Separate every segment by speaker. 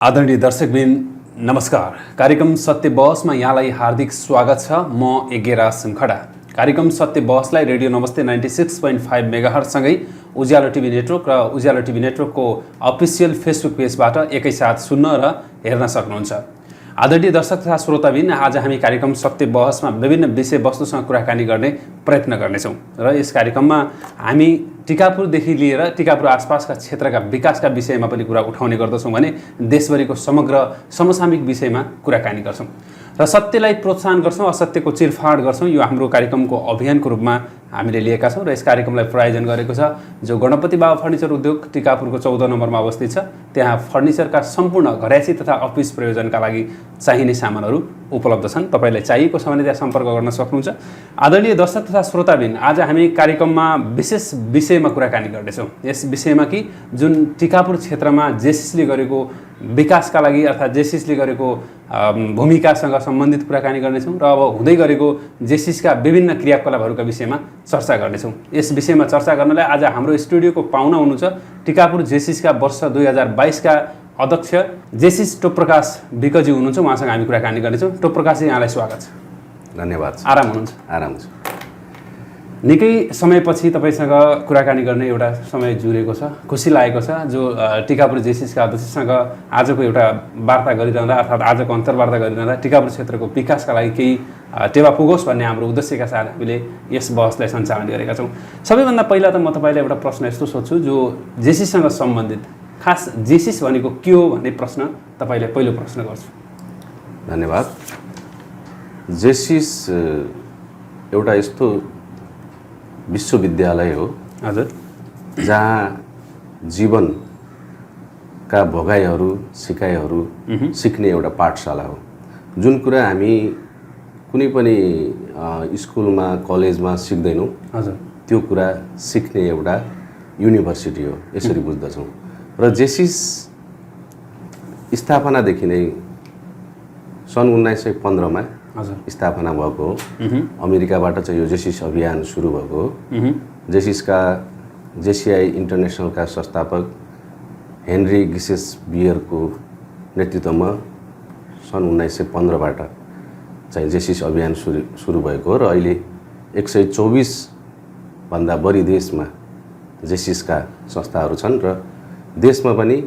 Speaker 1: आदरणीय दर्शकबिन नमस्कार। कार्यक्रम सत्य बहसमा यहाँलाई हार्दिक स्वागत छ। म एगेरा सुमखडा। कार्यक्रम सत्य बहसलाई रेडियो नमस्ते 96.5 मेगाहर्जसँगै उज्यालो टिभी नेटवर्क र उज्यालो टिभी नेटवर्कको अफिसियल फेसबुक पेजबाट एकैसाथ सुन्न र हेर्न सक्नुहुन्छ। आदरणीय दर्शक तथा श्रोताबिन, आज हामी कार्यक्रम सत्य बहसमा विभिन्न विषयवस्तुसँग कुराकानी गर्ने प्रयत्न गर्नेछौँ र यस कार्यक्रममा हामी टिकापुरदेखि लिएर टिकापुर आसपासका क्षेत्रका विकासका विषयमा पनि कुरा उठाउने गर्दछौँ भने देशभरिको समग्र समसामयिक विषयमा कुराकानी गर्छौँ र सत्यलाई प्रोत्साहन गर्छौँ, असत्यको चिरफाड गर्छौँ। यो हाम्रो कार्यक्रमको अभियानको रूपमा हामीले लिएका छौँ र यस कार्यक्रमलाई प्रायोजन गरेको छ जो गणपति बाबा फर्निचर उद्योग टिकापुरको 14 नम्बरमा अवस्थित छ। त्यहाँ फर्निचरका सम्पूर्ण घरयासी तथा अफिस प्रयोजनका लागि चाहिने सामानहरू उपलब्ध छन्। तपाईँलाई चाहिएको छ भने त्यहाँ सम्पर्क गर्न सक्नुहुन्छ। आदरणीय दर्शक तथा श्रोताबिन, आज हामी कार्यक्रममा विशेष विषयमा कुराकानी गर्नेछौँ। यस विषयमा कि जुन टिकापुर क्षेत्रमा जेसिसले गरेको विकासका लागि अर्थात् जेसिसले गरेको भूमिकासँग सम्बन्धित कुराकानी गर्नेछौँ र अब हुँदै गरेको जेसिसका विभिन्न क्रियाकलापहरूका विषयमा चर्चा गर्नेछौँ। यस विषयमा चर्चा गर्नलाई आज हाम्रो स्टुडियोको पाहुना हुनुहुन्छ टिकापुर जेसिसका वर्ष 2022का अध्यक्ष जेसिस टोपप्रकाश विकजी हुनुहुन्छ। उहाँसँग हामी कुराकानी गर्नेछौँ। टोपप्रकाशजी, यहाँलाई स्वागत छ।
Speaker 2: धन्यवाद।
Speaker 1: आराम हुनुहुन्छ?
Speaker 2: आराम छ।
Speaker 1: निकै समयपछि तपाईँसँग कुराकानी गर्ने एउटा समय जुरेको छ, खुसी लागेको छ। जो टिकापुर जेसिसका अध्यक्षसँग आजको एउटा वार्ता गरिरहँदा अर्थात् आजको अन्तर्वार्ता गरिरहँदा टिकापुर क्षेत्रको विकासका लागि केही टेवा पुगोस् भन्ने हाम्रो उद्देश्यका साथ हामीले यस बहसलाई सञ्चालन गरेका छौँ। सबैभन्दा पहिला त म तपाईँलाई एउटा प्रश्न यस्तो सोध्छु जो जेसिससँग सम्बन्धित, खास जेसिस भनेको के हो भन्ने प्रश्न तपाईँलाई पहिलो प्रश्न गर्छु।
Speaker 2: धन्यवाद। जेसिस एउटा यस्तो विश्वविद्यालय हो
Speaker 1: हजुर,
Speaker 2: जहाँ जीवनका भोगाइहरू सिकाइहरू सिक्ने एउटा पाठशाला हो। जुन कुरा हामी कुनै पनि स्कुलमा कलेजमा सिक्दैनौँ,
Speaker 1: हजुर,
Speaker 2: त्यो कुरा सिक्ने एउटा युनिभर्सिटी हो, यसरी बुझ्दछौँ। र जेसिस स्थापनादेखि नै सन् 1915मा स्थापना भएको हो। अमेरिकाबाट चाहिँ यो जेसिस अभियान सुरु भएको हो। जेसिआई इन्टरनेसनलका संस्थापक हेनरी गिसेस बियरको नेतृत्वमा सन् 1915बाट चाहिँ जेसिस अभियान सुरु भएको हो र अहिले 124 भन्दा बढी देशमा जेसिसका संस्थाहरू छन् र देशमा पनि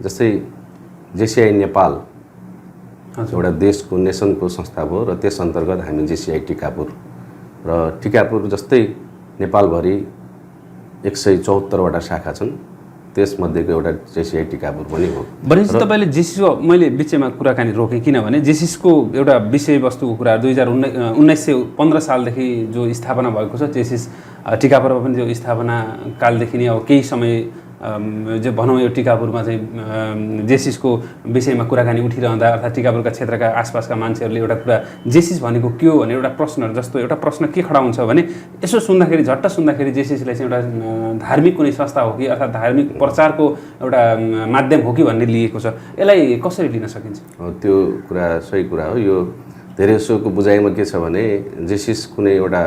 Speaker 2: जस्तै जेसिआई नेपाल एउटा देशको नेसनको संस्था हो र त्यस अन्तर्गत हामी जेसिआई टिकापुर र टिकापुर जस्तै नेपालभरि 174वटा शाखा छन्, त्यसमध्येको एउटा जेसिआई टिकापुर पनि हो।
Speaker 1: भनेपछि तपाईँले जेसिसको, मैले बिचमा कुराकानी रोकेँ किनभने जेसिसको एउटा विषयवस्तुको कुरा 1915 सालदेखि जो स्थापना भएको छ जेसिस टिकापुरमा पनि जो स्थापना कालदेखि नै अब केही समय जो भनौँ यो टिकापुरमा चाहिँ जेसिसको विषयमा कुराकानी उठिरहँदा अर्थात् टिकापुरका क्षेत्रका आसपासका मान्छेहरूले एउटा कुरा जेसिस भनेको के हो भने एउटा प्रश्न जस्तो एउटा प्रश्न के खडा हुन्छ भने यसो सुन्दाखेरि, झट्ट सुन्दाखेरि जेसिसलाई चाहिँ एउटा धार्मिक कुनै संस्था हो कि अर्थात् धार्मिक प्रचारको एउटा माध्यम हो कि भन्ने लिएको छ। यसलाई कसरी लिन सकिन्छ?
Speaker 2: त्यो कुरा सही कुरा हो। यो धेरै जसोको बुझाइमा के छ भने जेसिस कुनै एउटा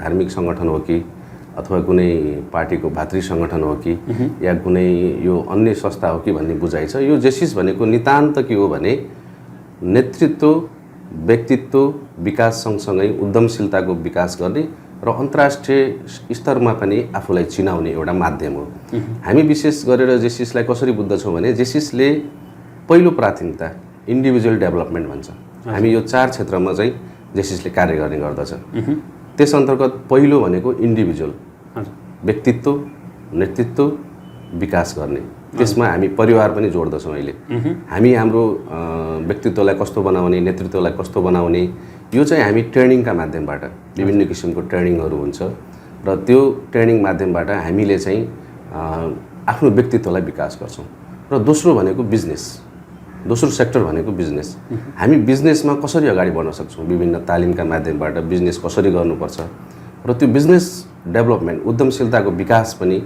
Speaker 2: धार्मिक सङ्गठन हो कि अथवा कुनै पार्टीको भातृ सङ्गठन हो कि या कुनै यो अन्य संस्था हो कि भन्ने बुझाइ छ। यो जेसिस भनेको नितान्त के हो भने नेतृत्व, व्यक्तित्व विकास सँगसँगै उद्यमशीलताको विकास गर्ने र अन्तर्राष्ट्रिय स्तरमा पनि आफूलाई चिनाउने एउटा माध्यम हो। हामी विशेष गरेर जेसिसलाई कसरी बुझ्दछौँ भने जेसिसले पहिलो प्राथमिकता इन्डिभिजुअल डेभलपमेन्ट भन्छ। हामी यो 4 क्षेत्रमा चाहिँ जेसिसले कार्य गर्ने गर्दछ। त्यस अन्तर्गत पहिलो भनेको इन्डिभिजुअल, व्यक्तित्व, नेतृत्व विकास गर्ने। त्यसमा हामी परिवार पनि जोड्दछौँ। अहिले हामी हाम्रो व्यक्तित्वलाई कस्तो बनाउने, नेतृत्वलाई कस्तो बनाउने, यो चाहिँ हामी ट्रेनिङका माध्यमबाट विभिन्न किसिमको ट्रेनिङहरू हुन्छ र त्यो ट्रेनिङ माध्यमबाट हामीले चाहिँ आफ्नो व्यक्तित्वलाई विकास गर्छौँ। र दोस्रो भनेको बिजनेस, दोस्रो सेक्टर भनेको बिजनेस। हामी बिजनेसमा कसरी अगाडि बढ्न सक्छौँ, विभिन्न तालिमका माध्यमबाट बिजनेस कसरी गर्नुपर्छ र त्यो बिजनेस डेभलपमेन्ट, उद्यमशीलताको विकास पनि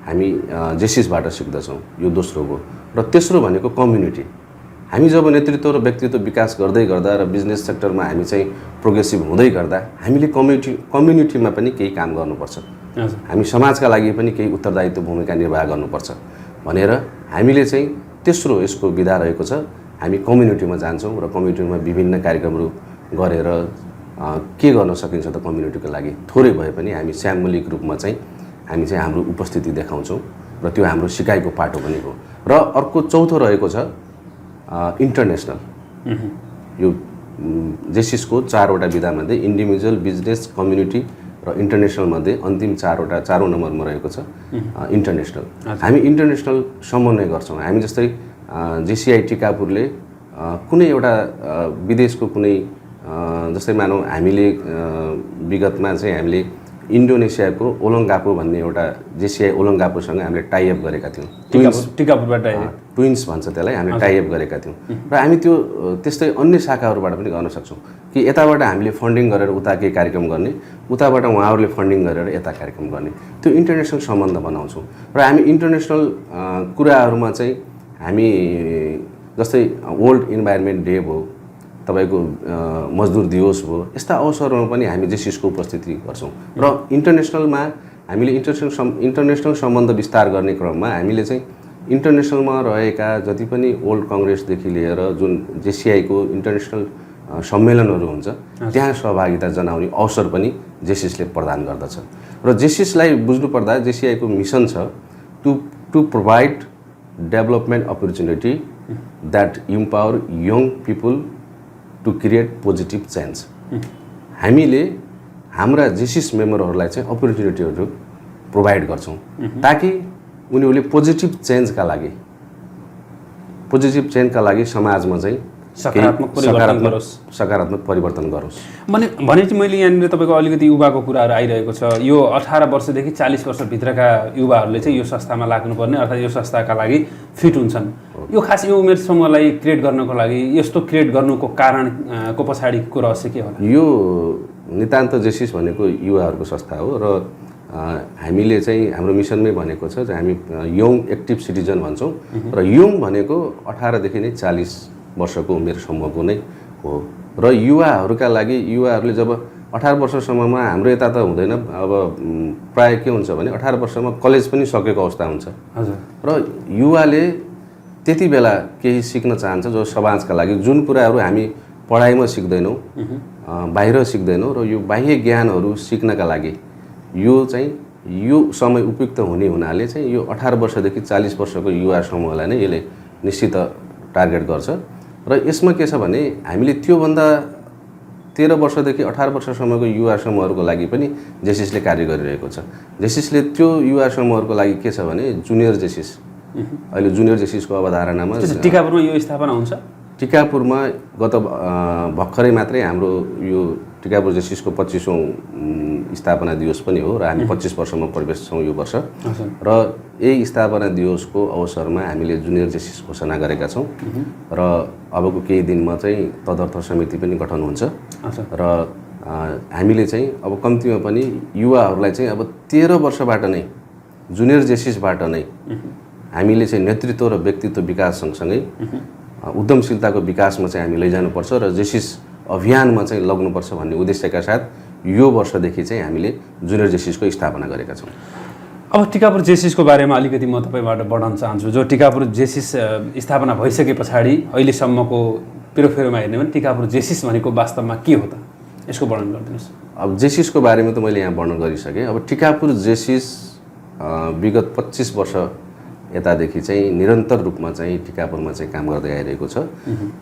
Speaker 2: हामी जेसिसबाट सिक्दछौँ। यो दोस्रो हो। र तेस्रो भनेको कम्युनिटी। हामी जब नेतृत्व र व्यक्तित्व विकास गर्दै गर्दा र बिजनेस सेक्टरमा हामी चाहिँ प्रोग्रेसिभ हुँदै गर्दा हामीले कम्युनिटीमा पनि केही काम गर्नुपर्छ, हामी समाजका लागि पनि केही उत्तरदायित्व भूमिका निर्वाह गर्नुपर्छ भनेर हामीले चाहिँ तेस्रो यसको विधा रहेको छ हामी कम्युनिटीमा जान्छौँ र कम्युनिटीमा विभिन्न कार्यक्रमहरू गरेर के गर्न सकिन्छ त कम्युनिटीको लागि थोरै भए पनि हामी सामूहिक रूपमा चाहिँ हामी चाहिँ हाम्रो उपस्थिति देखाउँछौँ र त्यो हाम्रो सिकाइको पाटो पनि हो। र अर्को चौथो रहेको छ इन्टरनेसनल। यो जेसिसको 4वटा विधामध्ये इन्डिभिजुअल, बिजनेस, कम्युनिटी र इन्टरनेसनल मध्ये अन्तिम 4औं नम्बरमा रहेको छ इन्टरनेसनल। हामी इन्टरनेसनल समन्वय गर्छौँ। हामी जस्तै जेसिआई टिकापुरले कुनै एउटा विदेशको कुनै जस्तै मानौँ हामीले विगतमा चाहिँ हामीले इन्डोनेसियाको ओलङ्गापो भन्ने एउटा जेसिआई ओलङ्गापोसँग हामीले टाइअप गरेका थियौँ।
Speaker 1: टिकापुरबाट
Speaker 2: ट्विन्स भन्छ त्यसलाई, हामीले टाइअप गरेका थियौँ र हामी त्यो त्यस्तै अन्य शाखाहरूबाट पनि गर्न सक्छौँ कि यताबाट हामीले फन्डिङ गरेर उता केही कार्यक्रम गर्ने, उताबाट उहाँहरूले फन्डिङ गरेर यता कार्यक्रम गर्ने, त्यो इन्टरनेसनल सम्बन्ध बनाउँछौँ। र हामी इन्टरनेसनल कुराहरूमा चाहिँ हामी जस्तै वर्ल्ड इन्भाइरोमेन्ट डे भयो, तपाईको मजदुर दिवस भयो, यस्ता अवसरमा पनि हामी जेसिसको उपस्थिति गर्छौँ। र इन्टरनेसनलमा हामीले इन्टरनेसनल सम्बन्ध विस्तार गर्ने क्रममा हामीले चाहिँ इन्टरनेसनलमा रहेका जति पनि वर्ल्ड कङ्ग्रेसदेखि लिएर जुन जेसिआईको इन्टरनेसनल सम्मेलनहरू हुन्छ त्यहाँ सहभागिता जनाउने अवसर पनि जेसिसले प्रदान गर्दछ। र जेसिसलाई बुझ्नुपर्दा जेसिआईको मिसन छ to provide development opportunity that empower young people to create positive change. हामीले हाम्रा जेसिस मेम्बरहरूलाई चाहिँ अपर्च्युनिटीहरू प्रोभाइड गर्छौँ ताकि उनीहरूले पोजिटिभ चेन्जका लागि समाजमा चाहिँ सकारात्मक परिवर्तन गरोस्।
Speaker 1: भने चाहिँ मैले यहाँनिर तपाईँको अलिकति युवाको कुराहरू आइरहेको छ। यो 18 वर्षदेखि 40 वर्षभित्रका युवाहरूले चाहिँ यो संस्थामा लाग्नुपर्ने अर्थात् यो संस्थाका लागि फिट हुन्छन्। यो खास यो उमेर समूहलाई क्रिएट गर्नको लागि यस्तो क्रिएट गर्नुको कारणको पछाडिको रहस्य के होला?
Speaker 2: यो नितान्त जेसिस भनेको युवाहरूको संस्था हो र हामीले चाहिँ हाम्रो मिसनमै भनेको छ चाहिँ हामी यङ एक्टिभ सिटिजन भन्छौँ र यङ भनेको 18 देखि नै 40 वर्षको उमेर समूहको नै हो। र युवाहरूका लागि युवाहरूले जब 18 वर्षसम्ममा हाम्रो यता त हुँदैन, अब प्राय के हुन्छ भने 18 वर्षमा कलेज पनि सकेको अवस्था हुन्छ र युवाले त्यति बेला केही सिक्न चाहन्छ जो समाजका लागि, जुन कुराहरू हामी पढाइमा सिक्दैनौँ, बाहिर सिक्दैनौँ, र यो बाह्य ज्ञानहरू सिक्नका लागि यो समय उपयुक्त हुनाले चाहिँ यो 18 वर्षदेखि 40 वर्षको युवा समूहलाई नै यसले निश्चित टार्गेट गर्छ। र यसमा के छ भने हामीले त्योभन्दा 13 वर्षदेखि 18 वर्षसम्मको युवा समूहहरूको लागि पनि जेसिसले कार्य गरिरहेको छ। जेसिसले त्यो युवा समूहहरूको लागि के छ भने जुनियर जेसिस, अहिले जुनियर जेसिसको अवधारणामा
Speaker 1: टिकापुरमा यो स्थापना हुन्छ।
Speaker 2: टिकापुरमा गत भर्खरै मात्रै हाम्रो यो टिकापुर जेसिसको 25औं स्थापना दिवस पनि हो र हामी 25 वर्षमा प्रवेश छौँ यो वर्ष। र यही स्थापना दिवसको अवसरमा हामीले जुनियर जेसिस घोषणा गरेका छौँ र अबको केही दिनमा चाहिँ तदर्थ समिति पनि गठन हुन्छ र हामीले चाहिँ अब कम्तीमा पनि युवाहरूलाई चाहिँ अब 13 वर्षबाट नै जुनियर जेसिसबाट नै हामीले चाहिँ नेतृत्व र व्यक्तित्व विकास सँगसँगै उद्यमशीलताको विकासमा चाहिँ हामी लैजानुपर्छ र जेसिस अभियानमा चाहिँ लग्नुपर्छ भन्ने उद्देश्यका साथ यो वर्षदेखि चाहिँ हामीले जुनियर जेसिसको स्थापना गरेका छौँ।
Speaker 1: अब टिकापुर जेसिसको बारेमा अलिकति म तपाईँबाट बढाउन चाहन्छु। जो टिकापुर जेसिस स्थापना भइसके पछाडि अहिलेसम्मको पेरोफेरोमा हेर्ने भने टिकापुर जेसिस भनेको वास्तवमा के हो त, यसको वर्णन गरिदिनुहोस्।
Speaker 2: अब जेसिसको बारेमा त मैले यहाँ वर्णन गरिसकेँ। अब टिकापुर जेसिस विगत 25 वर्ष यतादेखि चाहिँ निरन्तर रूपमा चाहिँ टिकापुरमा चाहिँ काम गर्दै आइरहेको छ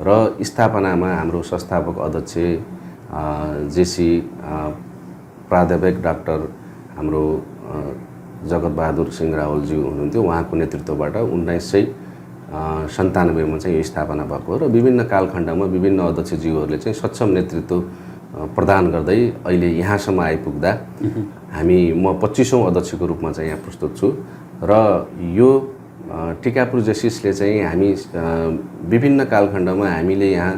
Speaker 2: र स्थापनामा हाम्रो संस्थापक अध्यक्ष जेसी प्राध्यापक डाक्टर हाम्रो जगतबहादुर सिंह रावलज्यू हुनुहुन्थ्यो। उहाँको नेतृत्वबाट 1997 मा चाहिँ यो स्थापना भएको र विभिन्न कालखण्डमा विभिन्न अध्यक्षज्यूहरूले चाहिँ सक्षम नेतृत्व प्रदान गर्दै अहिले यहाँसम्म आइपुग्दा म 25औं अध्यक्षको रूपमा चाहिँ यहाँ प्रस्तुत छु र यो टिकापुर जेसिसले चाहिँ हामी विभिन्न कालखण्डमा हामीले यहाँ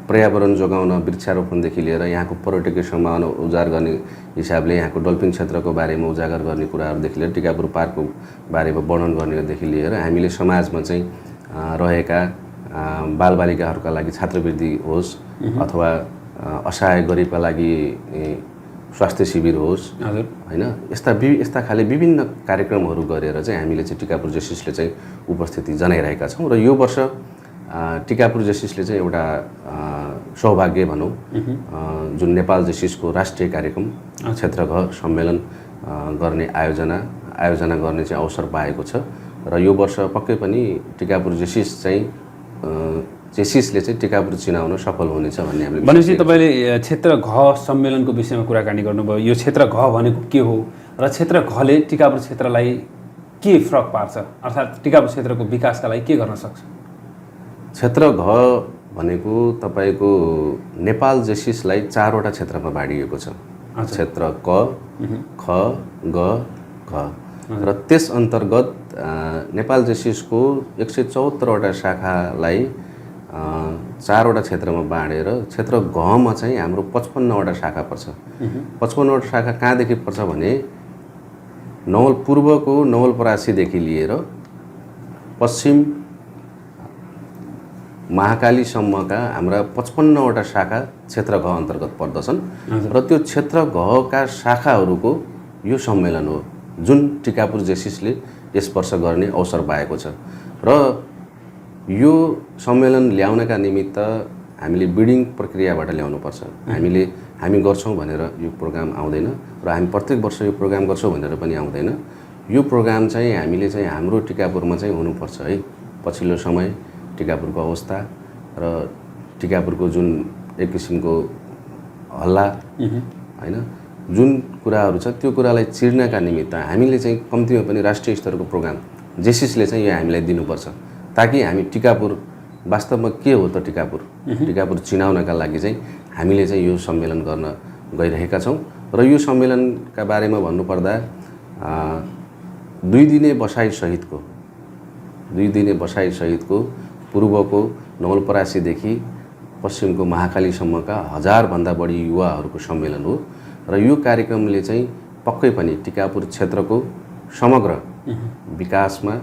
Speaker 2: पर्यावरण जोगाउन, वृक्षारोपणदेखि लिएर यहाँको पर्यटकीय सम्भावना उजागर गर्ने हिसाबले यहाँको डल्फिन क्षेत्रको बारेमा उजागर गर्ने कुराहरूदेखि लिएर टिकापुर पार्कको बारेमा वर्णन गर्नेदेखि लिएर हामीले समाजमा चाहिँ रहेका बालबालिकाहरूका लागि छात्रवृत्ति होस् अथवा असहाय गरिबका लागि स्वास्थ्य शिविर होस्
Speaker 1: हजुर
Speaker 2: हैन, यस्ता खाले विभिन्न कार्यक्रमहरू गरेर चाहिँ हामीले चाहिँ टिकापुर जेसिसले चाहिँ उपस्थिति जनाइरहेका छौँ। र यो वर्ष टिकापुर जेसिसले चाहिँ एउटा सौभाग्य भनौँ, जुन नेपाल जेसिसको राष्ट्रिय कार्यक्रम क्षेत्र घ सम्मेलन गर्ने आयोजना गर्ने चाहिँ अवसर पाएको छ। र यो वर्ष पक्कै पनि टिकापुर जेसिसले चाहिँ टिकापुर चिनाउन सफल हुनेछ भन्ने हामीले
Speaker 1: भनेपछि तपाईँले क्षेत्र घ सम्मेलनको विषयमा कुराकानी गर्नुभयो। यो क्षेत्र घ भनेको के हो र क्षेत्र घले टिकापुर क्षेत्रलाई के फरक पार्छ, अर्थात् टिकापुर क्षेत्रको विकासका लागि के गर्न सक्छ?
Speaker 2: क्षेत्र घ भनेको तपाईँको नेपाल जेसिसलाई 4वटा क्षेत्रमा बाँडिएको छ। क्षेत्र क, ख, ग, घ। र त्यस अन्तर्गत नेपाल जेसिसको 174वटा शाखालाई 4वटा क्षेत्रमा बाँडेर क्षेत्र घमा चाहिँ हाम्रो 55वटा शाखा पर्छ। 55वटा शाखा कहाँदेखि पर्छ भने पूर्वको नवलपरासीदेखि लिएर पश्चिम महाकालीसम्मका हाम्रा 55वटा शाखा क्षेत्र घ अन्तर्गत पर्दछन्। र त्यो क्षेत्र घका शाखाहरूको यो सम्मेलन हो जुन टिकापुर जेसिसले यस वर्ष गर्ने अवसर पाएको छ। र यो सम्मेलन ल्याउनका निमित्त हामीले बिडिङ प्रक्रियाबाट ल्याउनुपर्छ। हामी गर्छौँ भनेर यो प्रोग्राम आउँदैन र हामी प्रत्येक वर्ष यो प्रोग्राम गर्छौँ भनेर पनि आउँदैन। यो प्रोग्राम चाहिँ हामीले चाहिँ हाम्रो टिकापुरमा चाहिँ हुनुपर्छ है। पछिल्लो समय टिकापुरको अवस्था र टिकापुरको जुन एक किसिमको हल्ला हैन, जुन कुराहरू छ त्यो कुरालाई चिर्नका निमित्त हामीले चाहिँ कम्तीमा पनि राष्ट्रिय स्तरको प्रोग्राम जेसिसले चाहिँ यो हामीलाई दिनुपर्छ, ताकि हामी टिकापुर वास्तवमा के हो त टिकापुर चिनाउनका लागि चाहिँ हामीले चाहिँ यो सम्मेलन गर्न गइरहेका छौँ। र यो सम्मेलनका बारेमा भन्नुपर्दा 2 दिने बसाइसहितको पूर्वको नवलपरासीदेखि पश्चिमको महाकालीसम्मका 1000भन्दा बढी युवाहरूको सम्मेलन हो। र यो कार्यक्रमले चाहिँ पक्कै पनि टिकापुर क्षेत्रको समग्र विकासमा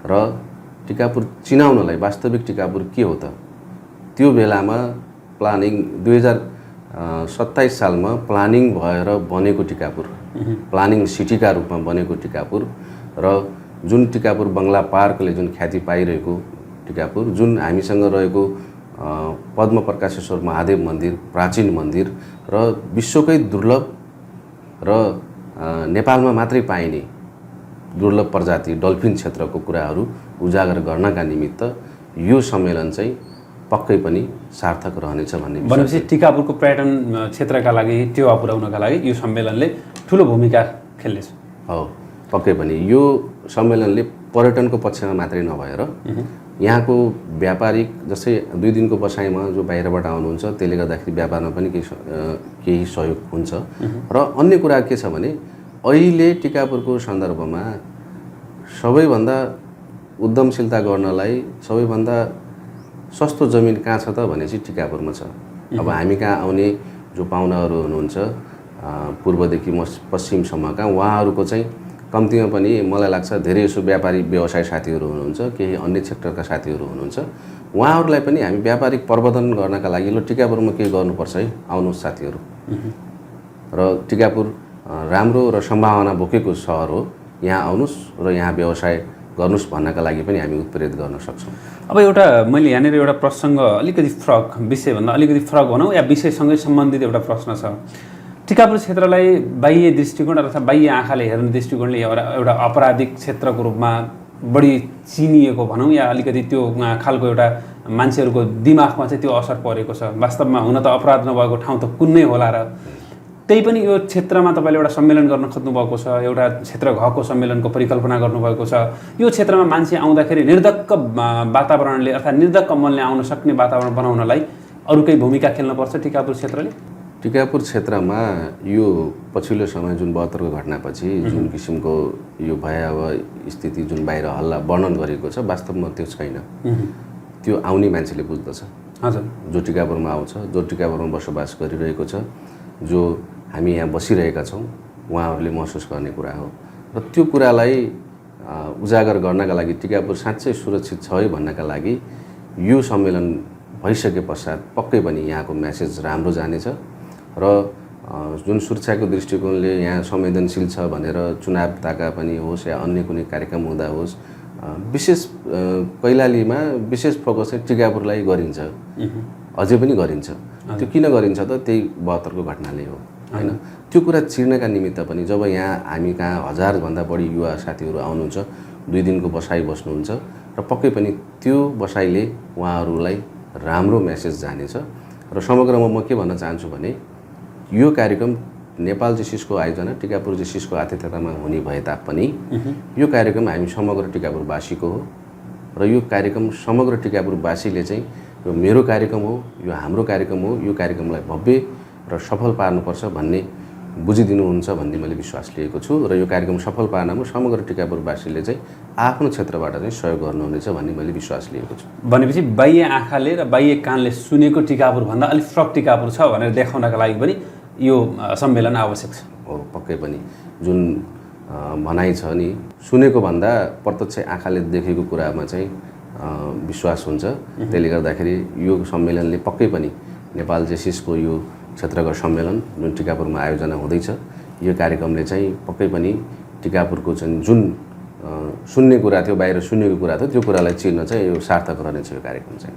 Speaker 2: र टिकापुर चिनाउनलाई वास्तविक टिकापुर के हो त त्यो बेलामा प्लानिङ 2027 सालमा प्लानिङ भएर बनेको टिकापुर, प्लानिङ सिटीका रूपमा बनेको टिकापुर र जुन टिकापुर बङ्गला पार्कले जुन ख्याति पाइरहेको टिकापुर, जुन हामीसँग रहेको पद्म प्रकाशेश्वर महादेव मन्दिर, प्राचीन मन्दिर र विश्वकै दुर्लभ र नेपालमा मात्रै पाइने दुर्लभ प्रजाति डल्फिन क्षेत्रको कुराहरू उजागर गर्नका निमित्त यो सम्मेलन चाहिँ पक्कै पनि सार्थक रहनेछ भन्ने
Speaker 1: भनेपछि टिकापुरको पर्यटन क्षेत्रका लागि टेवा पुर्याउनका लागि यो सम्मेलनले ठुलो भूमिका खेल्नेछ।
Speaker 2: हो, पक्कै पनि यो सम्मेलनले पर्यटनको पक्षमा मात्रै नभएर यहाँको व्यापारिक, जस्तै 2 दिनको बसाइमा जो बाहिरबाट आउनुहुन्छ त्यसले गर्दाखेरि व्यापारमा पनि केही सहयोग हुन्छ। र अन्य कुरा के छ भने अहिले टिकापुरको सन्दर्भमा सबैभन्दा उद्यमशीलता गर्नलाई सबैभन्दा सस्तो जमिन कहाँ छ त भनेपछि टिकापुरमा छ। अब हामी कहाँ आउने जो पाहुनाहरू हुनुहुन्छ पूर्वदेखि पश्चिमसम्मका, उहाँहरूको चाहिँ कम्तीमा पनि मलाई लाग्छ धेरै यसो व्यापारी व्यवसाय साथीहरू हुनुहुन्छ, केही अन्य सेक्टरका साथीहरू हुनुहुन्छ, उहाँहरूलाई पनि हामी व्यापारिक प्रवर्धन गर्नका लागि ल टिकापुरमा के गर्नुपर्छ है, आउनुहोस् साथीहरू। र टिकापुर राम्रो र सम्भावना बोकेको सहर हो, यहाँ आउनुहोस् र यहाँ व्यवसाय गर्नुहोस् भन्नका लागि पनि हामी उत्प्रेरित गर्न सक्छौँ।
Speaker 1: अब मैले यहाँनिर एउटा प्रसङ्ग अलिकति फरक, विषयभन्दा अलिकति फरक भनौँ या विषयसँगै सम्बन्धित एउटा प्रश्न छ। टिकापुर क्षेत्रलाई बाह्य दृष्टिकोण अथवा बाह्य आँखाले हेर्ने दृष्टिकोणले एउटा अपराधिक क्षेत्रको रूपमा बढी चिनिएको भनौँ या अलिकति त्यो खालको एउटा मान्छेहरूको दिमागमा चाहिँ त्यो असर परेको छ। वास्तवमा हुन त अपराध नभएको ठाउँ त कुनै होला र त्यही पनि यो क्षेत्रमा तपाईँले एउटा सम्मेलन गर्न खोज्नुभएको छ, एउटा क्षेत्र घको सम्मेलनको परिकल्पना गर्नुभएको छ। यो क्षेत्रमा मान्छे आउँदाखेरि निर्धक्क वातावरणले अर्थात् निर्धक्क मनले आउन सक्ने वातावरण बनाउनलाई अरू केही भूमिका खेल्नुपर्छ टिकापुर क्षेत्रले?
Speaker 2: टिकापुर क्षेत्रमा यो पछिल्लो समय जुन 72को घटनापछि जुन किसिमको यो भयावह स्थिति जुन बाहिर हल्ला वर्णन गरेको छ, वास्तवमा त्यो छैन। त्यो आउने मान्छेले बुझ्दछ।
Speaker 1: हजुर,
Speaker 2: जो टिकापुरमा आउँछ, जो टिकापुरमा बसोबास गरिरहेको छ, जो हामी यहाँ बसिरहेका छौँ, उहाँहरूले महसुस गर्ने कुरा हो। र त्यो कुरालाई उजागर गर्नका लागि टिकापुर साँच्चै सुरक्षित छ है भन्नका लागि यो सम्मेलन भइसके पश्चात पक्कै पनि यहाँको मेसेज राम्रो जानेछ र जुन सुरक्षाको दृष्टिकोणले यहाँ संवेदनशील छ भनेर चुनाव ताका पनि होस् या अन्य कुनै कार्यक्रम हुँदा होस् विशेष कैलालीमा विशेष फोकस चाहिँ टिकापुरलाई गरिन्छ, अझै पनि गरिन्छ। त्यो किन गरिन्छ त त्यही 72 को घटनाले हो हैन। त्यो कुरा चिर्नका निमित्त पनि जब यहाँ हामी कहाँ 1000 भन्दा बढी युवा साथीहरू आउनुहुन्छ, 2 दिनको बसाइ बस्नुहुन्छ र पक्कै पनि त्यो बसाइले उहाँहरूलाई राम्रो मेसेज जानेछ। र समग्रमा म के भन्न चाहन्छु भने यो कार्यक्रम नेपाल जेसिसको आयोजना टिकापुर जेसिसको आतिथ्यतामा हुने भए तापनि यो कार्यक्रम हामी समग्र टिकापुरवासीको हो र यो कार्यक्रम समग्र टिकापुरवासीले चाहिँ यो मेरो कार्यक्रम हो, यो हाम्रो कार्यक्रम हो, यो कार्यक्रमलाई भव्य र सफल पार्नुपर्छ भन्ने बुझिदिनुहुन्छ भन्ने मैले विश्वास लिएको छु र यो कार्यक्रम सफल पार्नमा समग्र टिकापुरवासीले चाहिँ आफ्नो क्षेत्रबाट चाहिँ सहयोग गर्नुहुनेछ भन्ने मैले विश्वास लिएको छु।
Speaker 1: भनेपछि बाह्य आँखाले र बाह्य कानले सुनेको टिकापुरभन्दा अलिक फरक टिकापुर छ भनेर देखाउनका लागि पनि यो सम्मेलन आवश्यक छ।
Speaker 2: हो, पक्कै पनि जुन भनाइ छ नि सुनेको भन्दा प्रत्यक्ष आँखाले देखेको कुरामा चाहिँ विश्वास हुन्छ। त्यसले गर्दाखेरि यो सम्मेलनले पक्कै पनि नेपाल जेसिसको यो क्षेत्रगत सम्मेलन जुन टिकापुरमा आयोजना हुँदैछ यो कार्यक्रमले चाहिँ पक्कै पनि टिकापुरको चाहिँ जुन सुन्ने कुरा थियो, बाहिर सुनेको कुरा थियो, त्यो कुरालाई चिर्न चाहिँ यो सार्थक रहनेछ यो कार्यक्रम चाहिँ।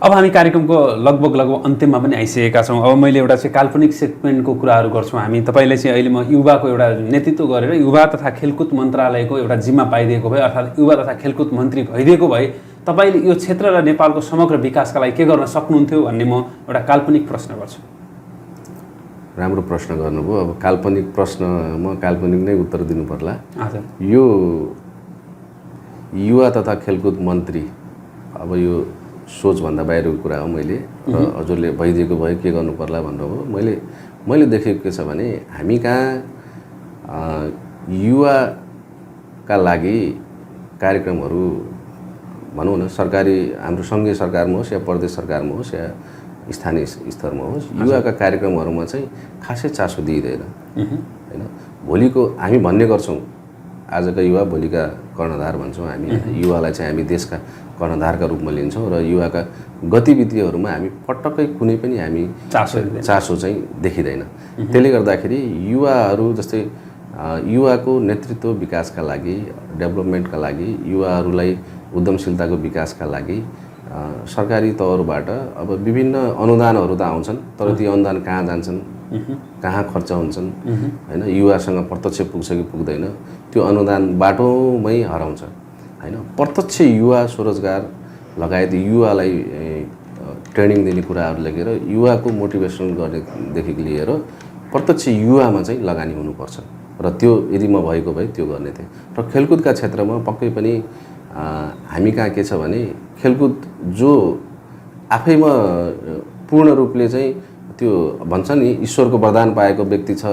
Speaker 1: अब हामी कार्यक्रमको लगभग अन्त्यमा पनि आइसकेका छौँ। अब मैले एउटा चाहिँ काल्पनिक सेगमेन्टको कुराहरू गर्छौँ हामी। तपाईँले चाहिँ अहिले म युवाको एउटा नेतृत्व गरेर युवा तथा खेलकुद मन्त्रालयको एउटा जिम्मा पाइदिएको भए अर्थात् युवा तथा खेलकुद मन्त्री भइदिएको भए तपाईँले यो क्षेत्र र नेपालको समग्र विकासका लागि के गर्न सक्नुहुन्थ्यो भन्ने म एउटा काल्पनिक प्रश्न गर्छु।
Speaker 2: राम्रो प्रश्न गर्नुभयो। अब काल्पनिक प्रश्नमा काल्पनिक नै उत्तर दिनु पर्ला।
Speaker 1: हजुर,
Speaker 2: यो युवा तथा खेलकुद मन्त्री अब यो सोचभन्दा बाहिरको कुरा हो। मैले र हजुरले भइदिएको भए के गर्नु पर्ला भन्नुभयो। मैले देखेको के छ भने हामी कहाँ युवाका लागि कार्यक्रमहरू भनौँ न सरकारी हाम्रो सङ्घीय सरकारमा होस् या प्रदेश सरकारमा होस् या स्थानीय स्तरमा होस् युवाका कार्यक्रमहरूमा चाहिँ खासै चासो दिइँदैन हैन। भोलिको हामी भन्ने गर्छौँ आजका युवा भोलिका कर्णधार भन्छौँ हामी। युवालाई चाहिँ हामी देशका कर्णधारका रूपमा लिन्छौँ र युवाका गतिविधिहरूमा हामी पटक्कै कुनै पनि हामी चासो चाहिँ देखिँदैन। त्यसले गर्दाखेरि युवाहरू जस्तै युवाको नेतृत्व विकासका लागि, डेभलपमेन्टका लागि, युवाहरूलाई उद्यमशीलताको विकासका लागि सरकारी तौरबाट अब विभिन्न अनुदानहरू त आउँछन्, तर ती अनुदान कहाँ जान्छन्, कहाँ खर्च हुन्छन् हैन, युवासँग प्रत्यक्ष पुग्छ कि पुग्दैन, त्यो अनुदान बाटोमै हराउँछ हैन। प्रत्यक्ष युवा स्वरोजगार लगायत युवालाई ट्रेनिङ दिने कुराहरू लगेर युवाको मोटिभेसन गर्नेदेखि लिएर प्रत्यक्ष युवामा चाहिँ लगानी हुनुपर्छ र त्यो यदि म भएको भए त्यो गर्ने थिएँ। र खेलकुदका क्षेत्रमा पक्कै पनि हामी कहाँ के छ भने खेलकुद जो आफैमा पूर्ण रूपले चाहिँ त्यो भन्छ नि ईश्वरको वरदान पाएको व्यक्ति छ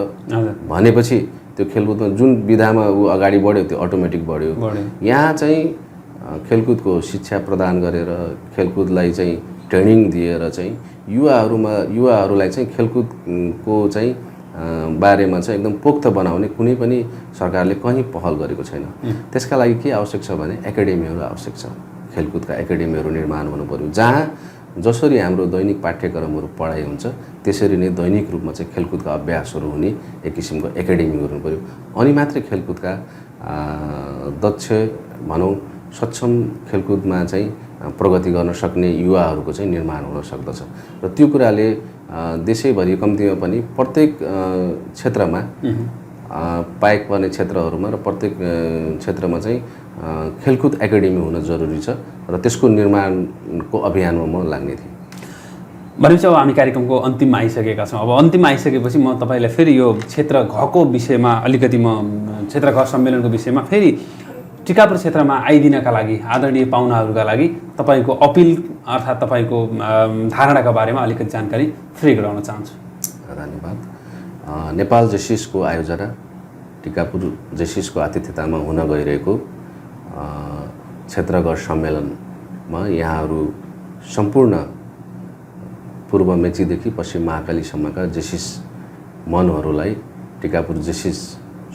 Speaker 2: भनेपछि त्यो खेलकुदमा जुन विधामा ऊ अगाडि बढ्यो त्यो अटोमेटिक बढ्यो। यहाँ चाहिँ खेलकुदको शिक्षा प्रदान गरेर खेलकुदलाई चाहिँ ट्रेनिङ दिएर चाहिँ युवाहरूलाई चाहिँ खेलकुदको चाहिँ बारेमा चाहिँ एकदम पोख्त बनाउने कुनै पनि सरकारले कहीँ पहल गरेको छैन। त्यसका लागि के आवश्यक छ भने एकाडेमीहरू आवश्यक छ। खेलकुदका एकाडेमीहरू निर्माण हुनु पर्यो जहाँ जसरी हाम्रो दैनिक पाठ्यक्रमहरू पढाइ हुन्छ त्यसरी नै दैनिक रूपमा चाहिँ खेलकुदका अभ्यासहरू हुने एक किसिमको एकाडेमी हुनु पर्यो। अनि मात्रै खेलकुदका दक्ष भनौँ सक्षम खेलकुदमा चाहिँ प्रगति गर्न सक्ने युवाहरूको चाहिँ निर्माण हुन सक्दछ र त्यो कुराले देशैभरि कम्तीमा पनि प्रत्येक क्षेत्रमा पाएक पर्ने क्षेत्रहरूमा र प्रत्येक क्षेत्रमा चाहिँ खेलकुद एकाडेमी हुन जरुरी छ र त्यसको निर्माणको अभियानमा म लाग्ने थिएँ।
Speaker 1: भनेपछि अब हामी कार्यक्रमको अन्तिममा आइसकेका छौँ। अब अन्तिममा आइसकेपछि म तपाईँलाई फेरि यो क्षेत्र घको विषयमा अलिकति म क्षेत्र घ सम्मेलनको विषयमा फेरि टिकापुर क्षेत्रमा आइदिनका लागि आदरणीय पाहुनाहरूका लागि तपाईँको अपिल अर्थात् तपाईँको धारणाका बारेमा अलिकति जानकारी फ्री गराउन चाहन्छु।
Speaker 2: धन्यवाद। नेपाल जेसिसको आयोजना टिकापुर जेसिसको आतिथ्यतामा हुन गइरहेको क्षेत्रगत सम्मेलनमा यहाँहरू सम्पूर्ण पूर्व मेचीदेखि पश्चिम महाकालीसम्मका जेसिस मनहरूलाई टिकापुर जेसिस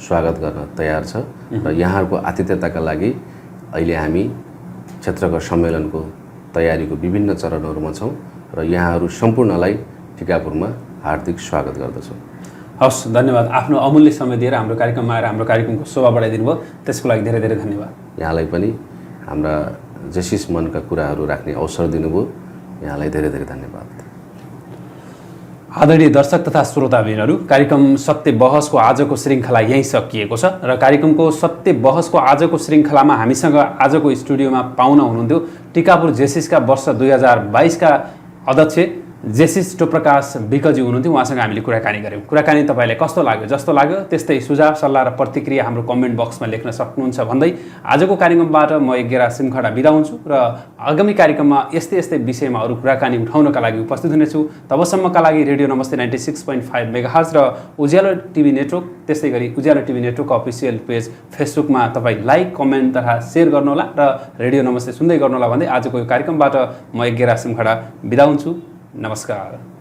Speaker 2: स्वागत गर्न तयार छ र यहाँहरूको आतिथ्यताका लागि अहिले हामी क्षेत्रगत सम्मेलनको तयारीको विभिन्न चरणहरूमा छौँ र यहाँहरू सम्पूर्णलाई टिकापुरमा हार्दिक स्वागत गर्दछु।
Speaker 1: हवस्, धन्यवाद। आफ्नो अमूल्य समय दिएर हाम्रो कार्यक्रममा आएर हाम्रो कार्यक्रमको शोभा बढाइदिनु भयो, त्यसको लागि धेरै धेरै धन्यवाद।
Speaker 2: यहाँलाई पनि हाम्रा जेसिस मनका कुराहरू राख्ने अवसर दिनुभयो, यहाँलाई धेरै धेरै धन्यवाद।
Speaker 1: आदरणीय दर्शक तथा श्रोताबिनहरू, कार्यक्रम सत्य बहसको आजको श्रृङ्खला यहीँ सकिएको छ र कार्यक्रमको सत्य बहसको आजको श्रृङ्खलामा हामीसँग आजको स्टुडियोमा पाहुना हुनुहुन्थ्यो टिकापुर जेसिसका वर्ष 2022का अध्यक्ष जेसिस टोप्रकाश विकजी हुनुहुन्थ्यो। उहाँसँग हामीले कुराकानी गऱ्यौँ। कुराकानी तपाईँलाई कस्तो लाग्यो? जस्तो लाग्यो त्यस्तै सुझाव सल्लाह र प्रतिक्रिया हाम्रो कमेन्ट बक्समा लेख्न सक्नुहुन्छ भन्दै आजको कार्यक्रमबाट म यज्ञराज सिमखडा बिदा हुन्छु र आगामी कार्यक्रममा यस्तै यस्तै विषयमा अरू कुराकानी उठाउनका लागि उपस्थित हुनेछु। तबसम्मका लागि रेडियो नमस्ते 96.5 मेगाहर्ज र उज्यालो टिभी नेटवर्क, त्यस्तै गरी उज्यालो टिभी नेटवर्कको अफिसियल पेज फेसबुकमा तपाईँ लाइक, कमेन्ट तथा सेयर गर्नुहोला र रेडियो नमस्ते सुन्दै गर्नुहोला भन्दै आजको यो कार्यक्रमबाट म यज्ञराज सिमखडा बिदा हुन्छु। नमस्कार।